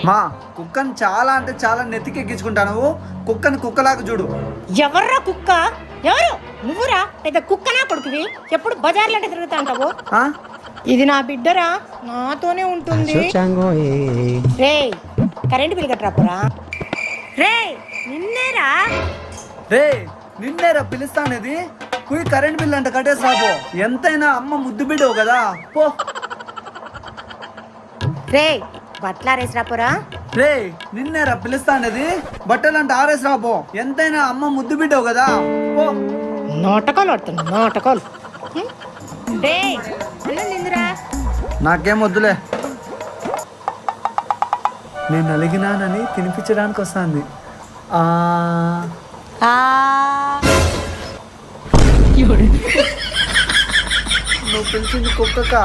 మా కుక్కని చాలా అంటే చాలా నెత్తికెక్కించుకుంటా. నువ్వు కుక్కని కుక్కలాగా చూడు. ఎవర్రా కుక్క? ఎవరు? నువ్వురా? పెద్ద కుక్కనా కొడుకువి? ఎప్పుడు బజార్లంటే తిరుగుతా ఉంటావు. ఆ? ఇది నా బిడ్డరా, నాతోనే ఉంటుంది. రే కరెంట్ బిల్ కట్టరాపురా. రే నిన్నేరా. రే నిన్నేరా పిలుస్తానేది. పోయి కరెంట్ బిల్ అంట కట్టేసి రాపో. ఎంతైనా అమ్మ ముద్దు బిడ్డవు కదా, పో. రే బట్టలు ఆరేసి రాపోరా. రే నిన్నేరా పిలుస్తానేది. బట్టలు అంటే ఆరేసి రాపో. ఎంతైనా అమ్మ ముద్దు బిడ్డవు కదా, పో. నాటకాలు ఆడుతున్నా, నాటకాలు. రే అన్నం తిందురా. నాకేం వద్దులే. నేను అలిగినానని తినిపించడానికి వస్తుంది. నువ్వు పిలిచింది కుక్కకా?